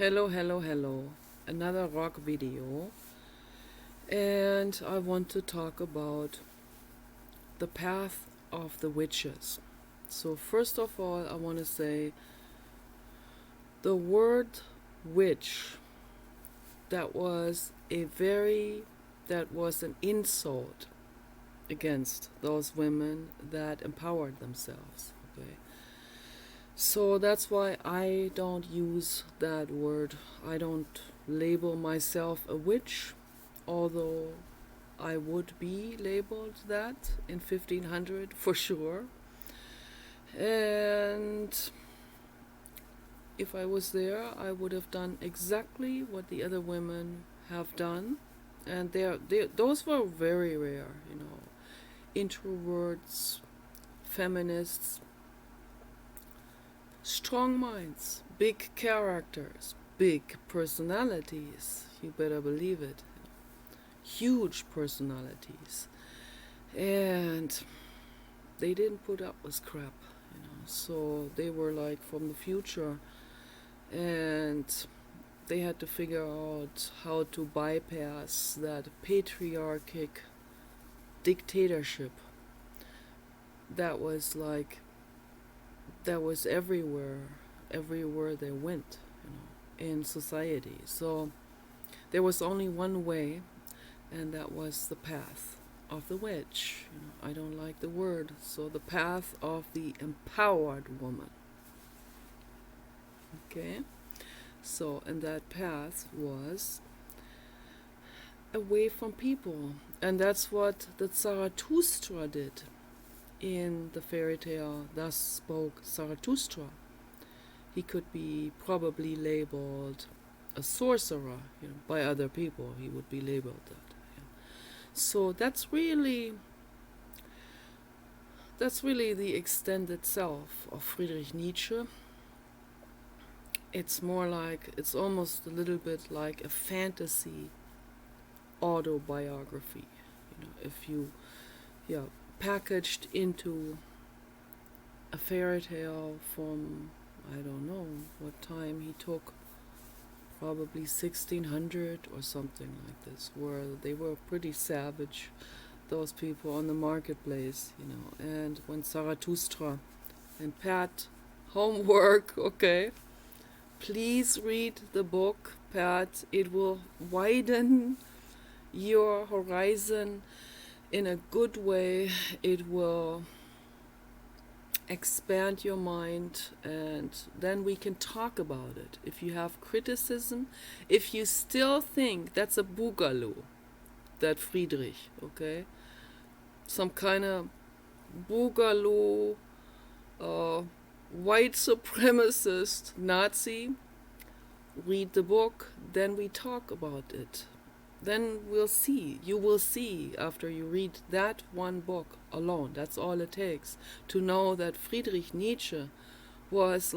Hello. Another rock video. And I want to talk about the path of the witches. So, first of all, I want to say the word witch, that was an insult against those women that empowered themselves. Okay. So that's why I don't use that word. I don't label myself a witch, although I would be labeled that in 1500 for sure. And if I was there, I would have done exactly what the other women have done. And those were very rare, introverts, feminists, strong minds, big characters, big personalities. You better believe it. Huge personalities. And they didn't put up with crap, So they were like from the future. And they had to figure out how to bypass that patriarchic dictatorship that was everywhere they went, in society. So there was only one way, and that was the path of the witch. I don't like the word, so the path of the empowered woman. Okay, so and that path was away from people, and that's what the Zarathustra did. In the fairy tale, Thus Spoke Zarathustra, he could be probably labeled a sorcerer, by other people. He would be labeled that. So that's really the extended self of Friedrich Nietzsche. It's almost a little bit like a fantasy autobiography, if you, packaged into a fairy tale from, I don't know what time he took, probably 1600 or something like this, where they were pretty savage, those people on the marketplace, and when Zarathustra and Pat, homework, okay, please read the book, Pat. It will widen your horizon in a good way. It will expand your mind, and then we can talk about it. If you have criticism, if you still think that's a boogaloo, that Friedrich, okay, some kind of boogaloo, white supremacist Nazi, read the book, then we talk about it. Then you will see after you read that one book alone. That's all it takes to know that Friedrich Nietzsche was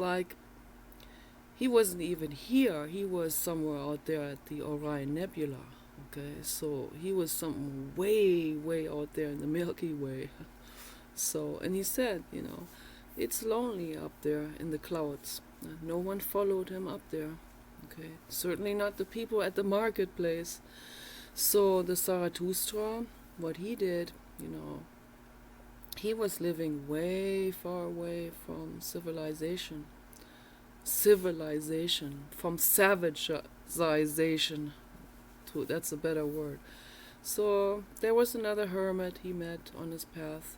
he wasn't even here. He was somewhere out there at the Orion Nebula. Okay, so he was something way, way out there in the Milky Way. So, and he said, it's lonely up there in the clouds. No one followed him up there. Okay, certainly not the people at the marketplace. So the Zarathustra, what he did, he was living way far away from civilization, from savageization, that's a better word. So there was another hermit he met on his path,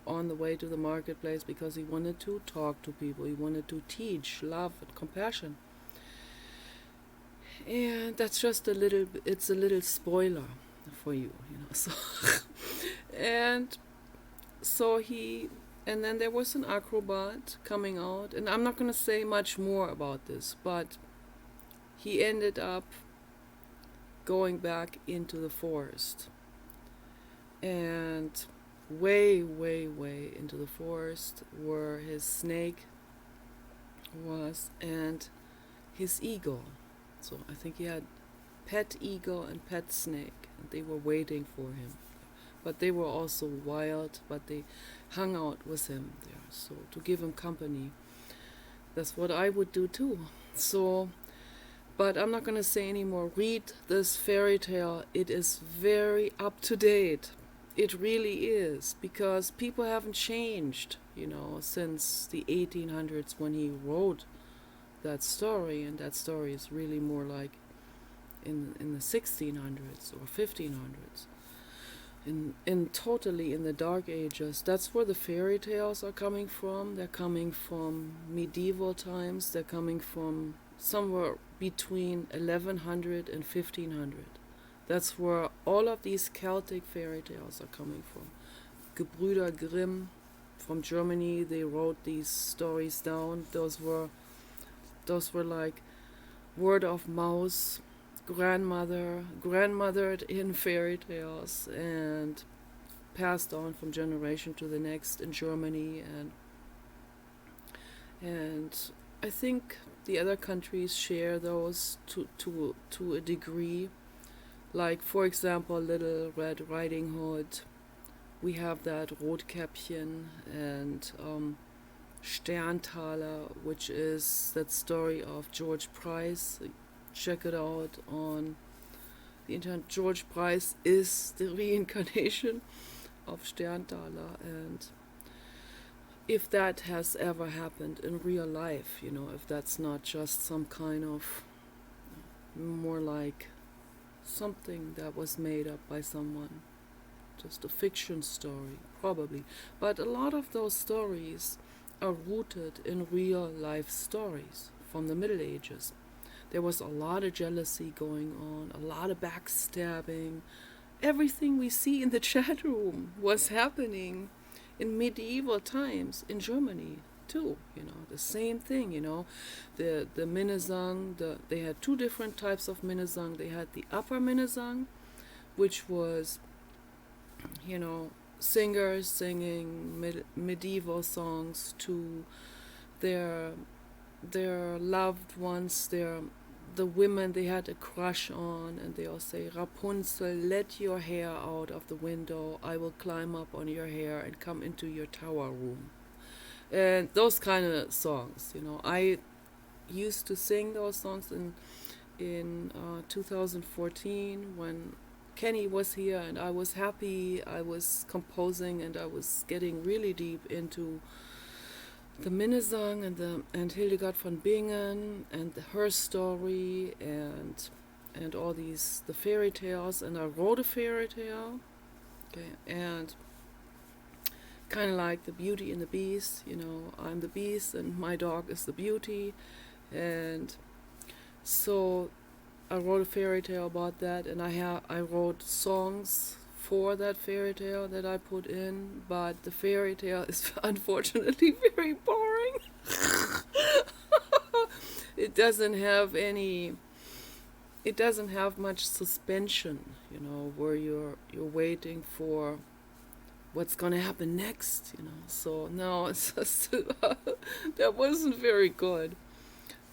on the way to the marketplace, because he wanted to talk to people, he wanted to teach love and compassion. And that's just it's a little spoiler for you, so and then there was an acrobat coming out, and I'm not going to say much more about this, but he ended up going back into the forest, and way, way, way into the forest, where his snake was and his eagle. So I think he had pet eagle and pet snake, and they were waiting for him. But they were also wild, but they hung out with him there, so to give him company. That's what I would do too. So But I'm not going to say anymore. Read this fairy tale. It is very up to date. It really is, because people haven't changed, since the 1800s when he wrote that story, and that story is really more like in the 1600s or 1500s. In totally in the Dark Ages. That's where the fairy tales are coming from. They're coming from medieval times. They're coming from somewhere between 1100 and 1500. That's where all of these Celtic fairy tales are coming from. Gebrüder Grimm from Germany, they wrote these stories down. Those were like word of mouth, grandmothered in fairy tales and passed on from generation to the next in Germany, and I think the other countries share those to a degree. Like, for example, Little Red Riding Hood. We have that Rotkäppchen and Sterntaler, which is that story of George Price. Check it out on the internet. George Price is the reincarnation of Sterntaler, and if that has ever happened in real life, if that's not just some kind of more like something that was made up by someone, just a fiction story, probably. But a lot of those stories are rooted in real life stories from the Middle Ages. There was a lot of jealousy going on, a lot of backstabbing. Everything we see in the chat room was happening in medieval times in Germany too. The same thing. The Minnesang. They had two different types of Minnesang. They had the upper Minnesang, which was, singers singing medieval songs to their loved ones, the women they had a crush on, and they all say, Rapunzel, let your hair out of the window, I will climb up on your hair and come into your tower room. And those kind of songs, I used to sing those songs in 2014 when Kenny was here, and I was happy. I was composing, and I was getting really deep into the Minnesang and Hildegard von Bingen and her story and all these the fairy tales, and I wrote a fairy tale, and kind of like the Beauty and the Beast. I'm the Beast and my dog is the Beauty, and so I wrote a fairy tale about that, and I wrote songs for that fairy tale that I put in, but the fairy tale is unfortunately very boring. It doesn't have much suspension, where you're waiting for what's gonna happen next, So no, it's just that wasn't very good.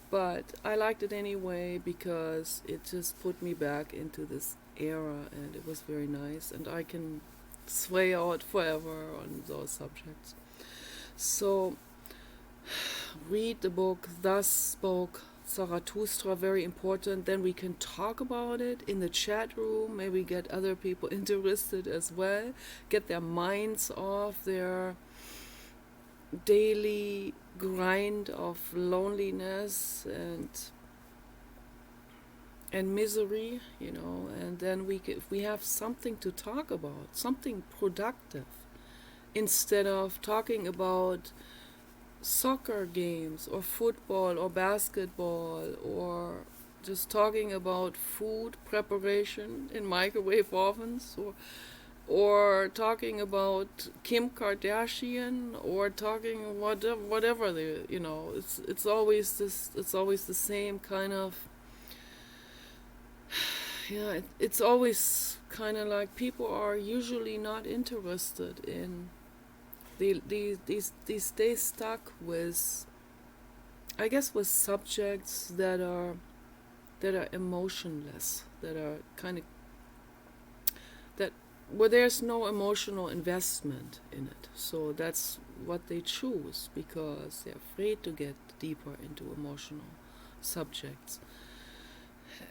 But I liked it anyway because it just put me back into this era, and it was very nice, and I can sway out forever on those subjects. So read the book Thus Spoke Zarathustra, very important. Then we can talk about it in the chat room, maybe get other people interested as well, get their minds off their daily grind of loneliness and misery, and then we have something to talk about, something productive, instead of talking about soccer games or football or basketball, or just talking about food preparation in microwave ovens, or talking about Kim Kardashian, or talking whatever it's always the same kind of, it's always kind of like people are usually not interested in they stay stuck with, I guess, with subjects that are emotionless, that are kind of that where there's no emotional investment in it. So that's what they choose, because they're afraid to get deeper into emotional subjects.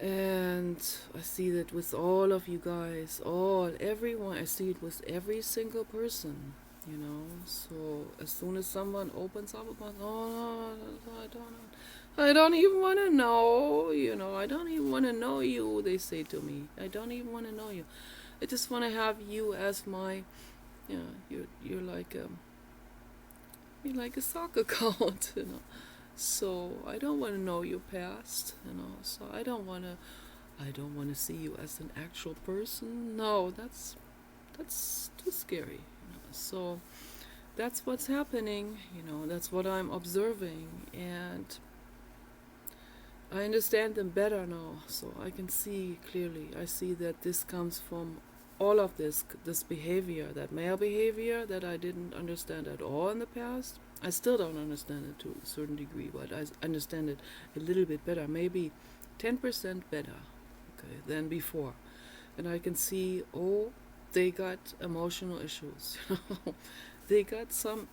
And I see that with all of you guys, everyone. I see it with every single person, you know. So as soon as someone opens up about, oh, I don't even want to know, you know, I don't even want to know you, they say to me. I don't even want to know you. I just want to have you as my, you know, you're like a soccer coach, you know. So I don't want to know your past, you know. So I don't want to see you as an actual person. No, that's too scary, you know. So that's what's happening, you know. That's what I'm observing, and I understand them better now. So I can see clearly. I see that this comes from all of this behavior, that male behavior that I didn't understand at all in the past. I still don't understand it to a certain degree, but I understand it a little bit better, maybe 10% better, okay, than before. And I can see, oh, they got emotional issues. They got some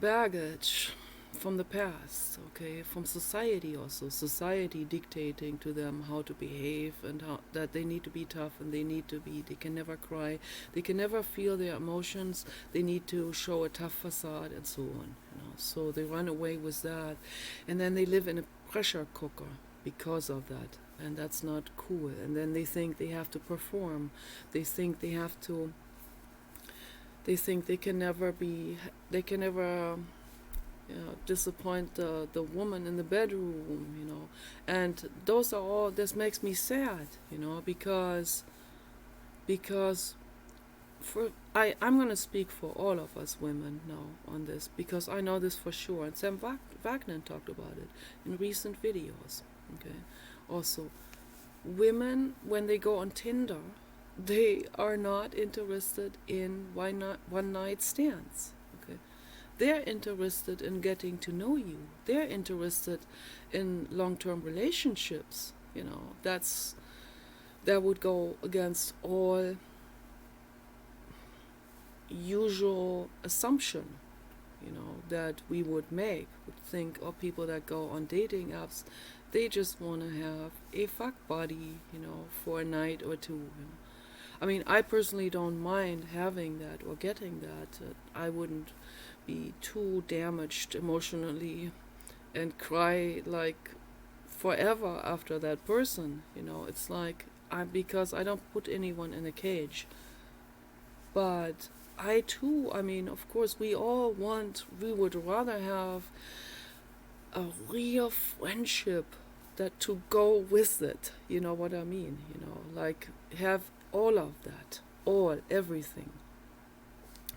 baggage from the past, okay, from society also. Society dictating to them how to behave, and how that they need to be tough, and they can never cry, they can never feel their emotions, they need to show a tough facade and so on, you know. So they run away with that, and then they live in a pressure cooker because of that, and that's not cool. And then they think they have to perform, they think they have to, they think they can never disappoint the woman in the bedroom, you know. And those are all, this makes me sad, you know, because I'm going to speak for all of us women now on this, because I know this for sure, and Sam Wagner talked about it in recent videos, okay. Also, women, when they go on Tinder, they are not interested in one night stands, okay. They're interested in getting to know you. They're interested in long-term relationships, you know. That would go against all usual assumption, you know, that we would think of people that go on dating apps. They just want to have a fuck buddy, you know, for a night or two, you know. I mean, I personally don't mind having that or getting that. I wouldn't be too damaged emotionally and cry like forever after that person, you know. It's like, because I don't put anyone in a cage. But I too, I mean, of course, we would rather have a real friendship that to go with it, you know what I mean, you know, like have all of that, everything,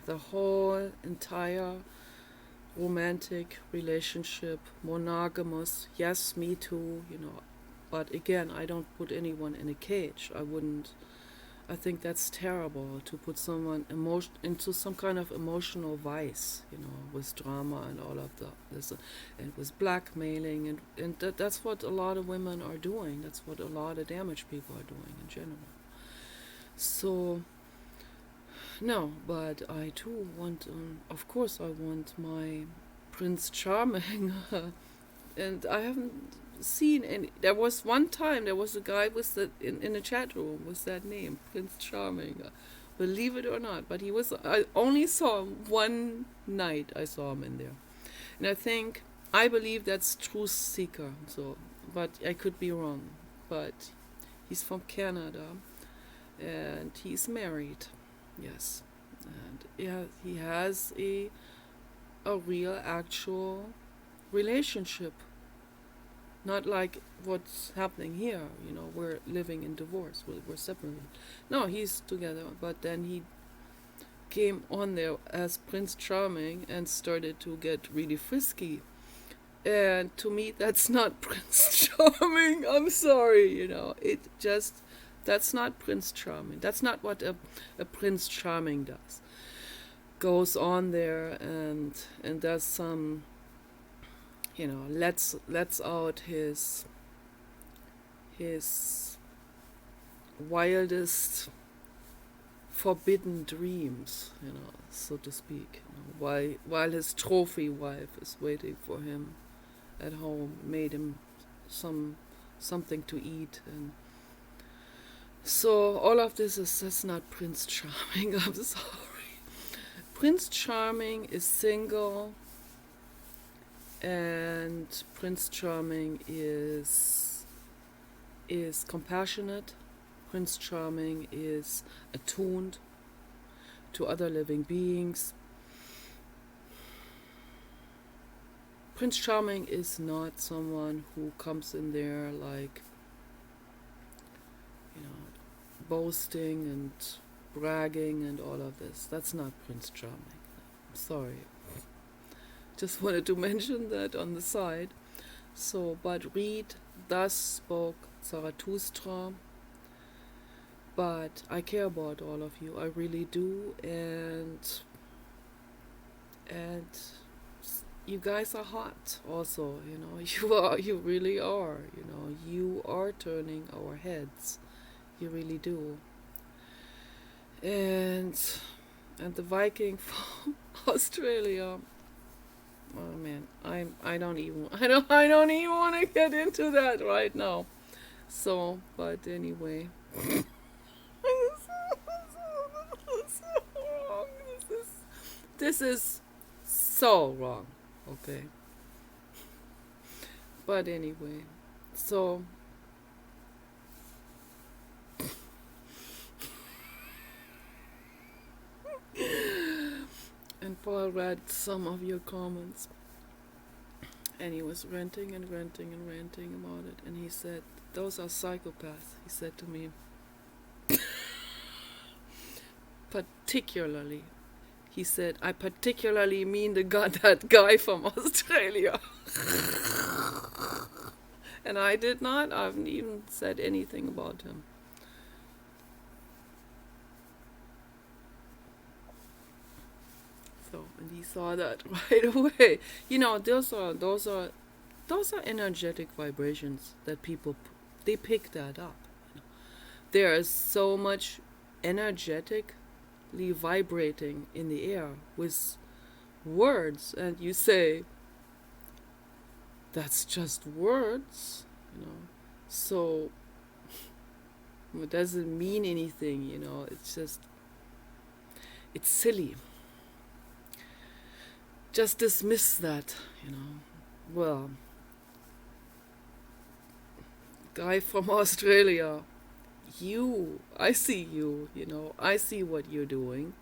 the whole entire romantic relationship, monogamous, yes, me too, you know. But again, I don't put anyone in a cage. I think that's terrible, to put someone into some kind of emotional vice, you know, with drama and all of this, and with blackmailing, and that's what a lot of women are doing. That's what a lot of damaged people are doing in general. So, no, but I too want, of course I want my Prince Charming, and I haven't seen any. There was one time, there was a guy with in a chat room with that name, Prince Charming, believe it or not, but I only saw him one night, I saw him in there. And I believe that's Truth Seeker, so, but I could be wrong. But he's from Canada, and he's married, yes, and yeah, he has a real, actual relationship, not like what's happening here, you know, we're living in divorce, we're separated. No, he's together, but then he came on there as Prince Charming and started to get really frisky. And to me, that's not Prince Charming. I'm sorry, you know, that's not Prince Charming. That's not what a Prince Charming does. Goes on there and does some, you know, lets out his wildest forbidden dreams, you know, so to speak, you know, while his trophy wife is waiting for him at home, made him some something to eat. And so all of this that's not Prince Charming. I'm sorry. Prince Charming is single, and Prince Charming is compassionate. Prince Charming is attuned to other living beings. Prince Charming is not someone who comes in there like, boasting and bragging and all of this. That's not Prince Charming. I'm sorry. Just wanted to mention that on the side. So, but read Thus Spoke Zarathustra. But I care about all of you. I really do. And you guys are hot also, you really are, you are turning our heads. You really do. And the Viking from Australia. Oh man, I don't even want to get into that right now. So, but anyway. This is so wrong. Okay. But anyway, so and Paul read some of your comments, and he was ranting and ranting and ranting about it, and he said, those are psychopaths, he said to me. Particularly, he said, I particularly mean that guy from Australia. And I did not. I haven't even said anything about him. So, and he saw that right away. Those are energetic vibrations that people, they pick that up. There is so much energetically vibrating in the air with words, and you say, that's just words, so it doesn't mean anything, it's just, it's silly. Just dismiss that, Well, guy from Australia, I see you, I see what you're doing.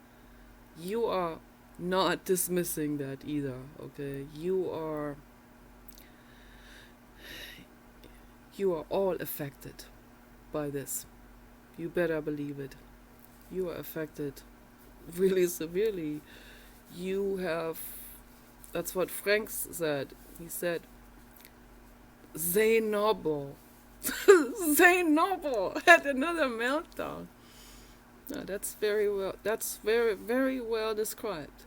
You are not dismissing that either, okay? You are all affected by this. You better believe it. You are affected really severely. That's what Frank said. He said, Zane had another meltdown. No, that's very, very well described.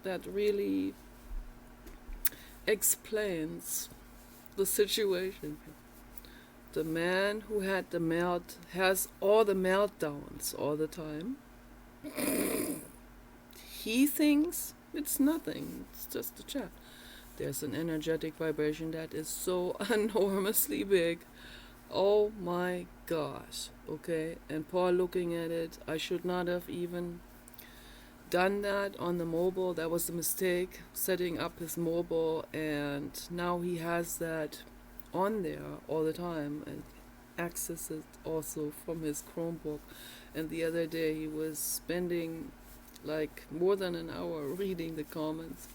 That really explains the situation. The man who had has all the meltdowns all the time. He thinks it's nothing. It's just a chat. There's an energetic vibration that is so enormously big. Oh my gosh. Okay. And Paul looking at it, I should not have even done that on the mobile. That was a mistake, setting up his mobile, and now he has that on there all the time and access it also from his Chromebook. And the other day he was spending like more than an hour reading the comments.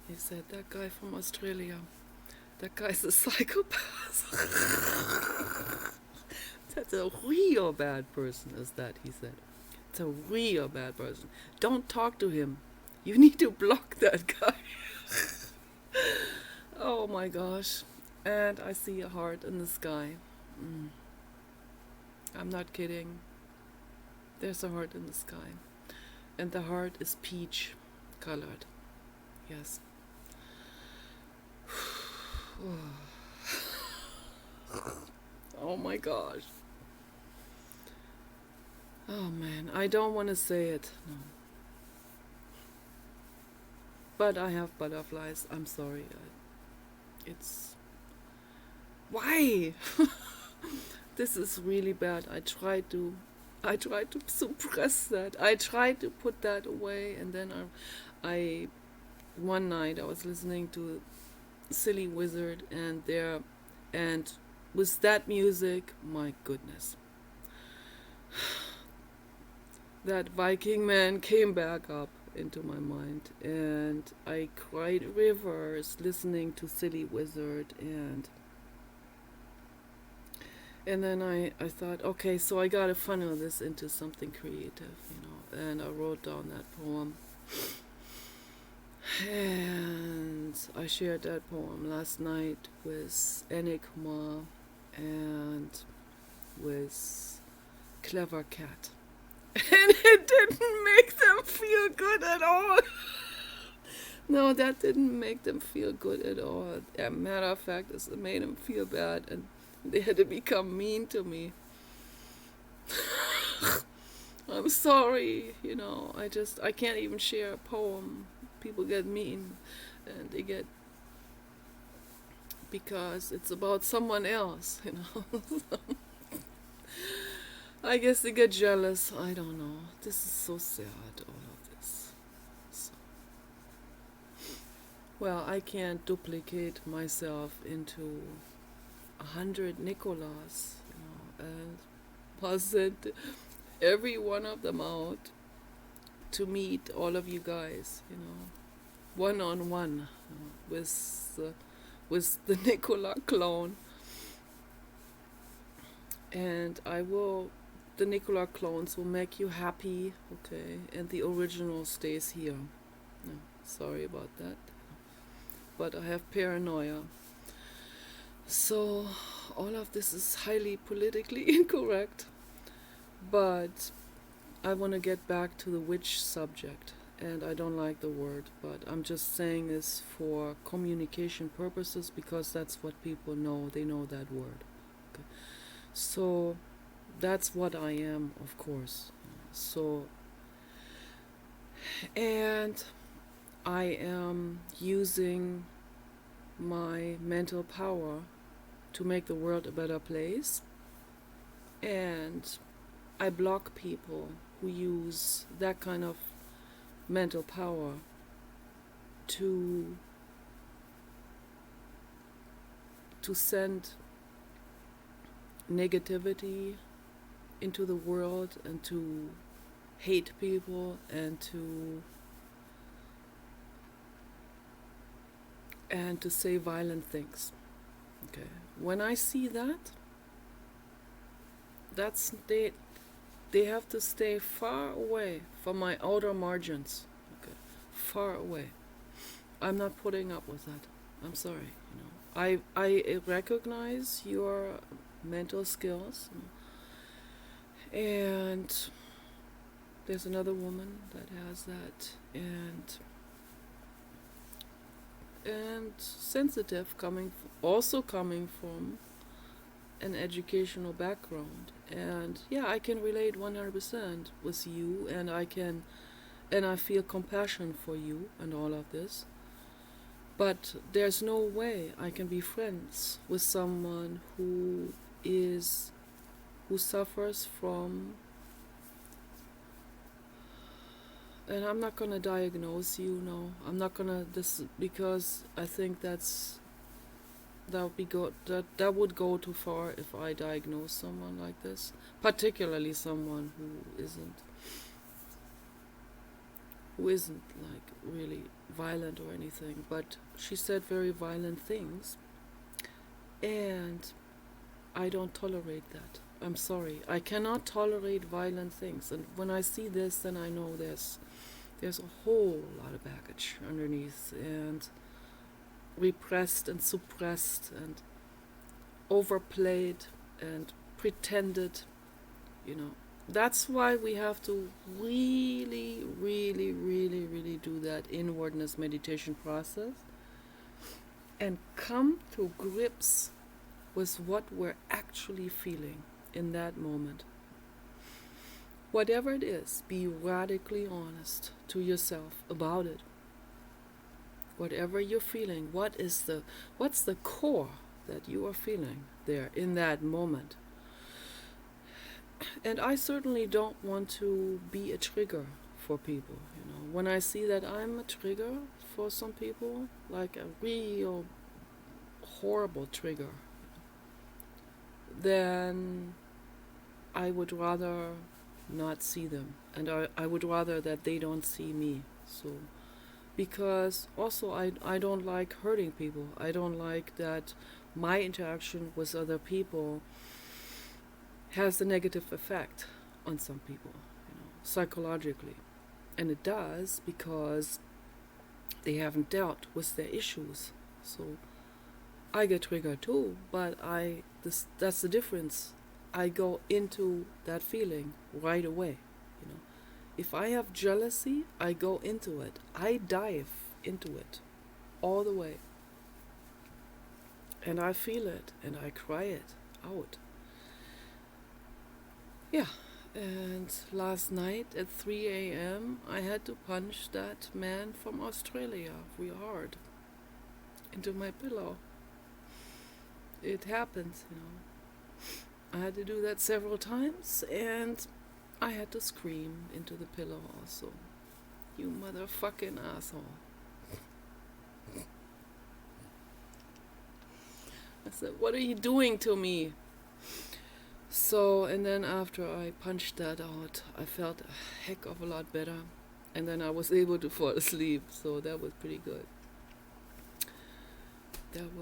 He said, that guy from Australia, that guy's a psychopath. That's a real bad person, is that, he said. It's a real bad person. Don't talk to him. You need to block that guy. Oh my gosh. And I see a heart in the sky. I'm not kidding. There's a heart in the sky. And the heart is peach colored. Yes. Oh my gosh. Oh man, I don't want to say it. No. But I have butterflies. I'm sorry. Why? This is really bad. I try to suppress that. I try to put that away, and then I one night I was listening to Silly Wizard, and with that music, my goodness, that Viking man came back up into my mind, and I cried rivers listening to Silly Wizard, and then I thought, okay, so I gotta funnel this into something creative, and I wrote down that poem. And I shared that poem last night with Enigma and with Clever Cat. And it didn't make them feel good at all. No, that didn't make them feel good at all. As a matter of fact, it made them feel bad, and they had to become mean to me. I'm sorry, I can't even share a poem. People get mean, and they get, because it's about someone else, I guess they get jealous. I don't know. This is so sad, all of this. So, well, I can't duplicate myself into 100 Nicolas, and I'll send every one of them out to meet all of you guys, one-on-one, with the Nicola clone. And the Nicola clones will make you happy, okay, and the original stays here. No, sorry about that, but I have paranoia. So all of this is highly politically incorrect, but I want to get back to the witch subject, and I don't like the word, but I'm just saying this for communication purposes, because that's what people know. They know that word. Okay. So that's what I am, of course. So, and I am using my mental power to make the world a better place, and I block people who use that kind of mental power to send negativity into the world, and to hate people, and to say violent things. Okay. When I see that, they have to stay far away from my outer margins. Okay. Far away. I'm not putting up with that. I'm sorry. I recognize your mental skills, and there's another woman that has that, and sensitive, coming from an educational background, and yeah, I can relate 100% with you, and I feel compassion for you and all of this. But there's no way I can be friends with someone who suffers from, and I'm not gonna diagnose you, no. I'm not gonna because I think that would go too far if I diagnose someone like this, particularly someone who isn't like really violent or anything, but she said very violent things, and I don't tolerate that. I'm sorry, I cannot tolerate violent things, and when I see this, then I know there's a whole lot of baggage underneath, and repressed and suppressed and overplayed and pretended, That's why we have to really, really, really, really do that inwardness meditation process and come to grips with what we're actually feeling in that moment. Whatever it is, be radically honest to yourself about it. Whatever you're feeling, what's the core that you are feeling there in that moment. And I certainly don't want to be a trigger for people. When I see that I'm a trigger for some people, like a real horrible trigger, then I would rather not see them, and I would rather that they don't see me. So, because also I don't like hurting people. I don't like that my interaction with other people has a negative effect on some people, psychologically. And it does, because they haven't dealt with their issues. So I get triggered too, but that's the difference. I go into that feeling right away. If I have jealousy, I go into it. I dive into it all the way. And I feel it, and I cry it out. Yeah, and last night at 3 a.m. I had to punch that man from Australia real hard into my pillow. It happens, I had to do that several times, and I had to scream into the pillow also. You motherfucking asshole. I said, what are you doing to me? So, and then after I punched that out, I felt a heck of a lot better. And then I was able to fall asleep, so that was pretty good. That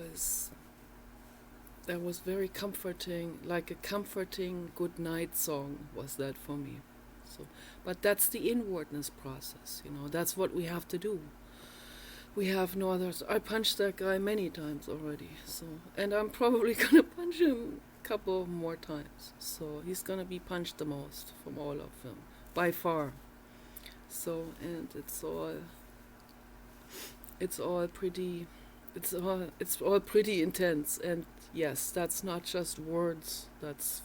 was very comforting, like a comforting good night song was that for me. So, but that's the inwardness process, that's what we have to do. We have no others. I punched that guy many times already, so, and I'm probably gonna punch him a couple more times. So he's gonna be punched the most from all of them, by far. So, and it's all pretty intense. And yes, that's not just words. That's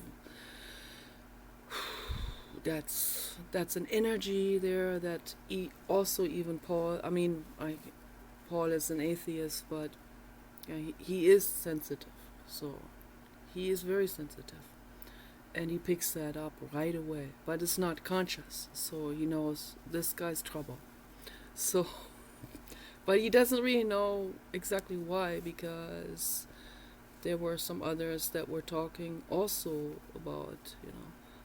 an energy there that also even Paul. Paul is an atheist, but he is sensitive. So he is very sensitive, and he picks that up right away. But it's not conscious, so he knows this guy's trouble. So, but he doesn't really know exactly why, because there were some others that were talking also about,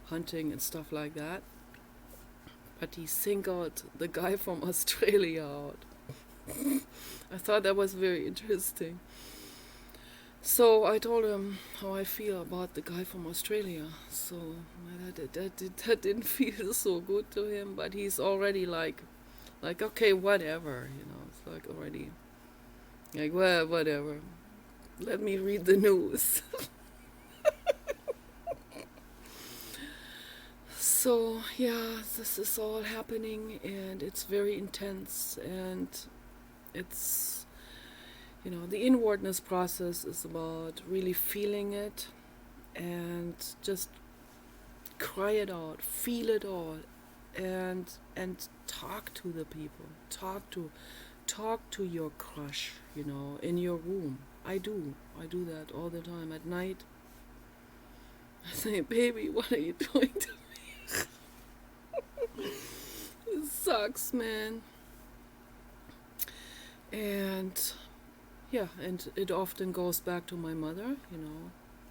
hunting and stuff like that. But he singled the guy from Australia out. I thought that was very interesting. So I told him how I feel about the guy from Australia. So that didn't feel so good to him, but he's already like okay, whatever, it's like already like, well, whatever. Let me read the news. So yeah, this is all happening, and it's very intense, and it's, the inwardness process is about really feeling it and just cry it out, feel it all, and talk to the people, talk to your crush, in your room. I do that all the time at night. I say, baby, what are you doing to me? It sucks, man. And yeah, and it often goes back to my mother,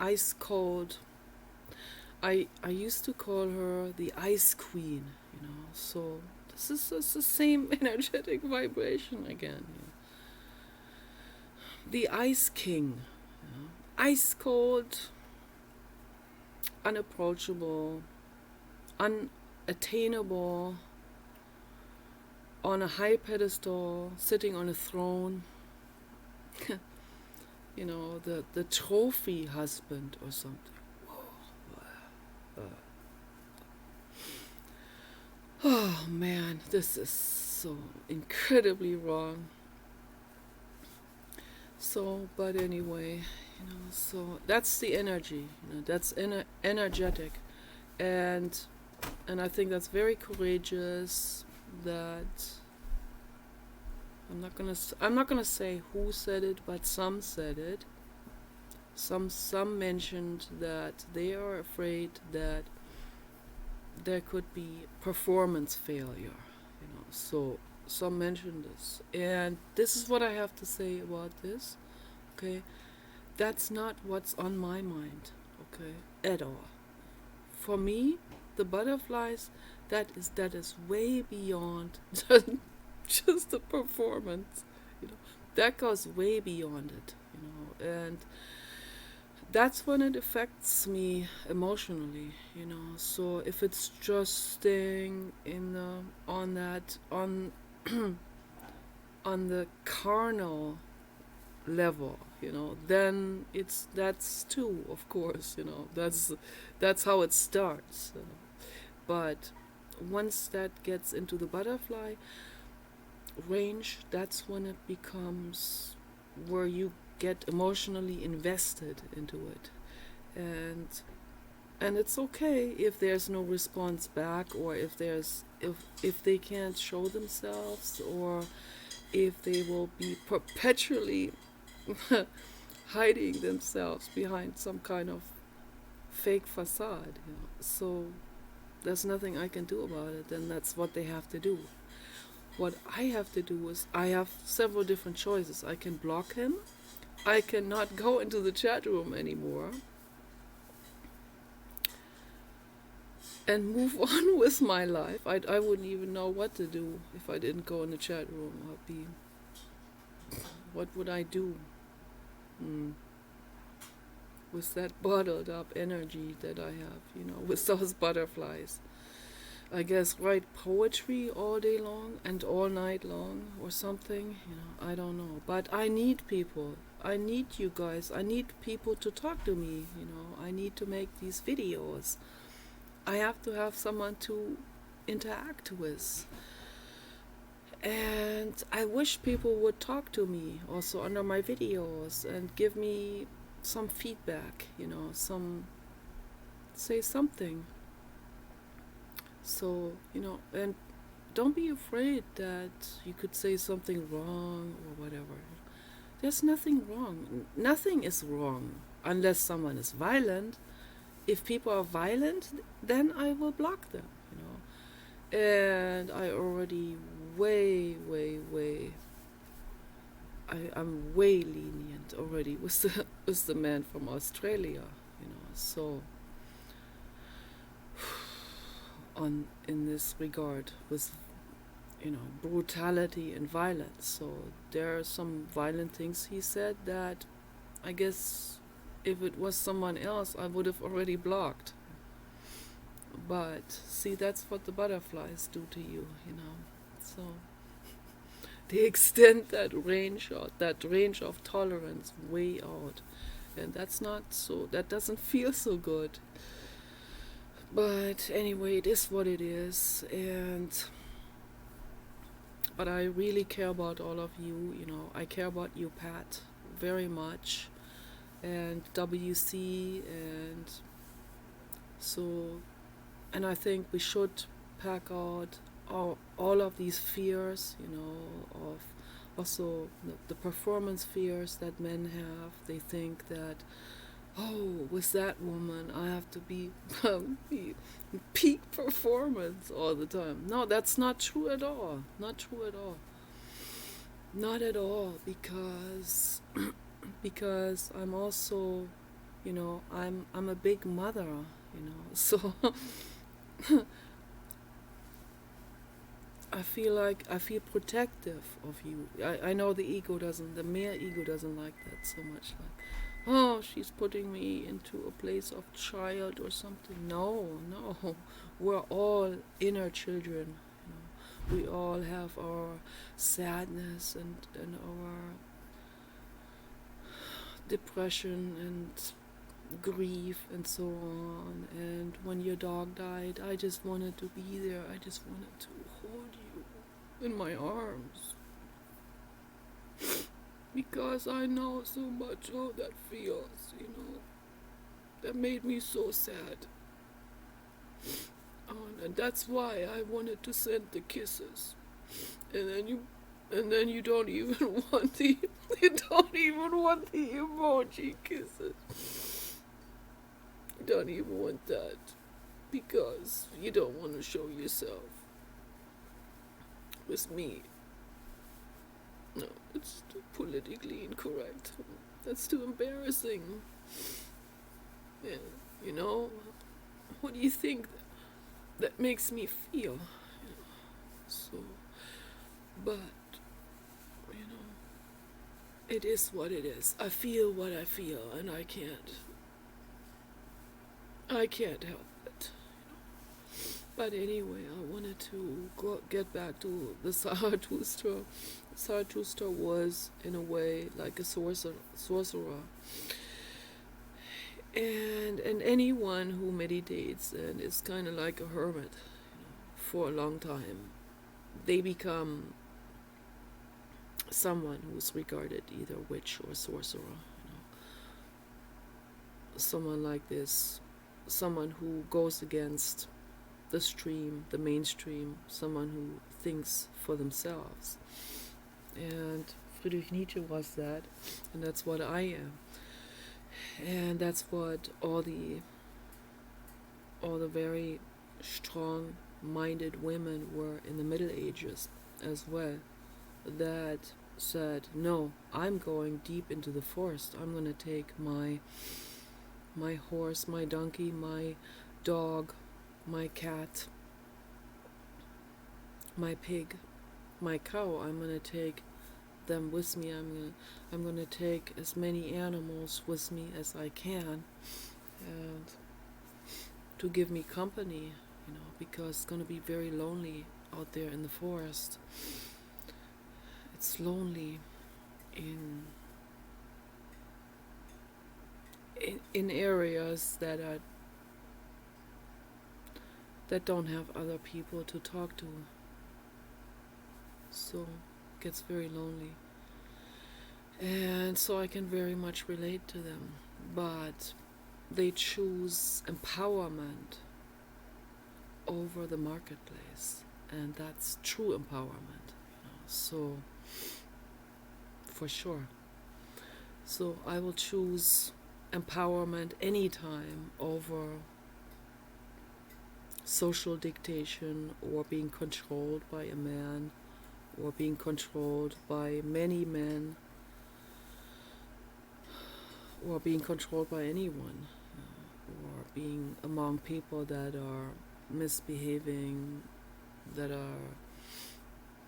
ice cold. I used to call her the ice queen, so this is the same energetic vibration again. The ice king, ice cold, unapproachable, unattainable, on a high pedestal, sitting on a throne. The trophy husband or something. Oh man, this is so incredibly wrong. So, but anyway, so that's the energy, that's energetic, and I think that's very courageous. That I'm not gonna say who said it, but some said it. Some mentioned that they are afraid that there could be performance failure, so some mentioned this, and this is what I have to say about this. Okay, that's not what's on my mind, okay, at all. For me, the butterflies, that is way beyond just the performance, that goes way beyond it, and that's when it affects me emotionally, so if it's just staying in on that on on the carnal level, then that's too, of course, that's how it starts, but once that gets into the butterfly range, that's when it becomes where you get emotionally invested into it, and it's okay if there's no response back, or if they can't show themselves, or if they will be perpetually hiding themselves behind some kind of fake facade, so there's nothing I can do about it, and that's what they have to do. What I have to do is, I have several different choices. I can block him, I cannot go into the chat room anymore, and move on with my life. I wouldn't even know what to do if I didn't go in the chat room. What would I do? With that bottled up energy that I have, with those butterflies. I guess write poetry all day long and all night long or something, I don't know. But I need people. I need you guys. I need people to talk to me, I need to make these videos. I have to have someone to interact with. And I wish people would talk to me also under my videos and give me some feedback, say something. So, and don't be afraid that you could say something wrong or whatever. There's nothing wrong. Nothing is wrong unless someone is violent. If people are violent, then I will block them, And I already I'm way lenient already with the man from Australia, so in this regard with brutality and violence. So there are some violent things he said that I guess if it was someone else I would have already blocked. But see, that's what the butterflies do to you, So they extend that range of tolerance way out, and that doesn't feel so good. But anyway, it is what it is, but I really care about all of you, I care about you, Pat, very much, and WC, and I think we should pack out all of these fears, of also the performance fears that men have. They think that, with that woman I have to be peak performance all the time. No, that's not true at all. Not true at all. Not at all, because because I'm also, I'm a big mother, so I feel protective of you. I know the male ego doesn't like that so much, like, she's putting me into a place of child or something. No, we're all inner children, we all have our sadness and our depression and grief and so on. And when your dog died, I just wanted to be there. I just wanted to hold you in my arms, because I know so much how that feels, that made me so sad. And that's why I wanted to send the kisses. And then you And then you don't even want the you don't even want the emoji kisses. You don't even want that because you don't want to show yourself with me. No, it's too politically incorrect. That's too embarrassing. Yeah, you know, what do you think that makes me feel? So, but, you know, it is what it is. I feel what I feel, and I can't help it. But anyway, I wanted to get back to the Zarathustra. Zarathustra was, in a way, like a sorcerer. And anyone who meditates and is kind of like a hermit, for a long time, they become someone who's regarded either witch or sorcerer. Someone like this, someone who goes against the stream, the mainstream, someone who thinks for themselves. And Friedrich Nietzsche was that, and that's what I am. And that's what all the very strong-minded women were in the Middle Ages as well, that said, no, I'm going deep into the forest. I'm going to take my horse, my donkey, my dog, my cat, my pig, my cow. I'm going to take them with me. I'm going to take as many animals with me as I can, and to give me company, because it's going to be very lonely out there in the forest. It's lonely in areas that don't have other people to talk to. So it gets very lonely. And so I can very much relate to them. But they choose empowerment over the marketplace. And that's true empowerment. So, for sure. So I will choose empowerment anytime over social dictation or being controlled by a man or being controlled by many men or being controlled by anyone or being among people that are misbehaving, that are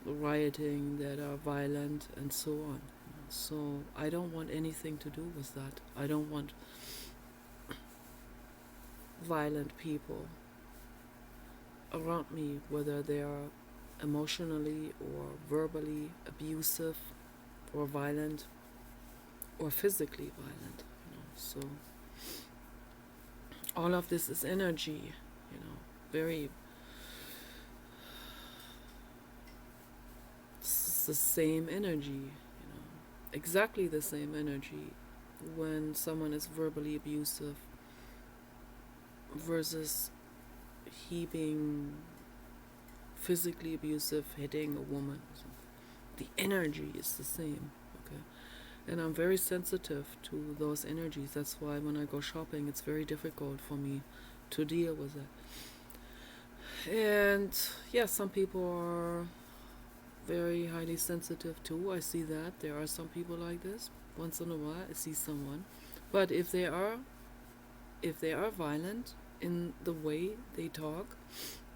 rioting, that are violent, and so on. So I don't want anything to do with that. I don't want violent people around me, whether they are emotionally or verbally abusive or violent or physically violent. So all of this is energy, very. It's the same energy, exactly the same energy when someone is verbally abusive versus he being physically abusive, hitting a woman. The energy is the same, okay? And I'm very sensitive to those energies. That's why when I go shopping, it's very difficult for me to deal with it. And yeah, some people are very highly sensitive too. I see that. There are some people like this. Once in a while I see someone. But if they are violent in the way they talk,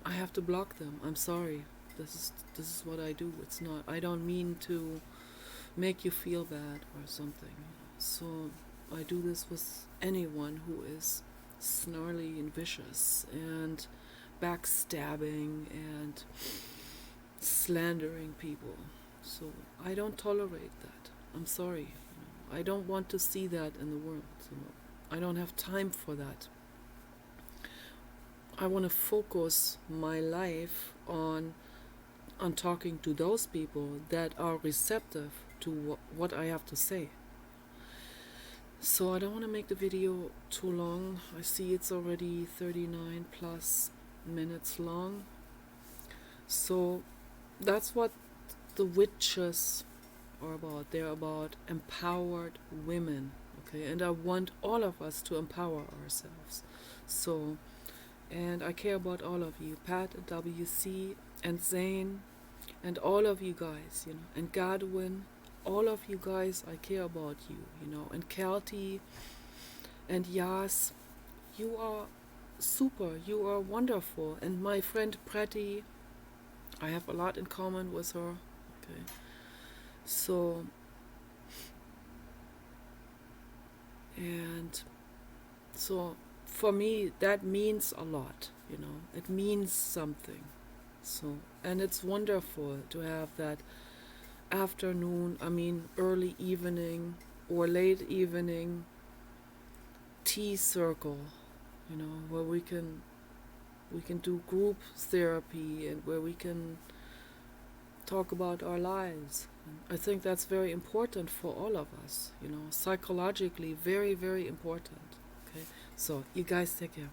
I have to block them. I'm sorry. This is what I do. It's not, I don't mean to make you feel bad or something. So I do this with anyone who is snarly and vicious and backstabbing and slandering people. So I don't tolerate that. I'm sorry. I don't want to see that in the world. So I don't have time for that. I want to focus my life on talking to those people that are receptive to what I have to say. So I don't want to make the video too long. I see it's already 39 plus minutes long. So that's what the witches are about. They're about empowered women, okay? And I want all of us to empower ourselves. So, and I care about all of you, Pat and WC and Zane and all of you guys, you know, and Godwin, all of you guys, I care about you, you know, and Kelty and Yas, you are super, you are wonderful, and my friend Preti, I have a lot in common with her, okay, so, and so for me that means a lot, you know, it means something, so, and it's wonderful to have that afternoon, I mean early evening or late evening tea circle, you know, where we can do group therapy and where we can talk about our lives. And I think that's very important for all of us, you know, psychologically very, very important. Okay, so you guys take care.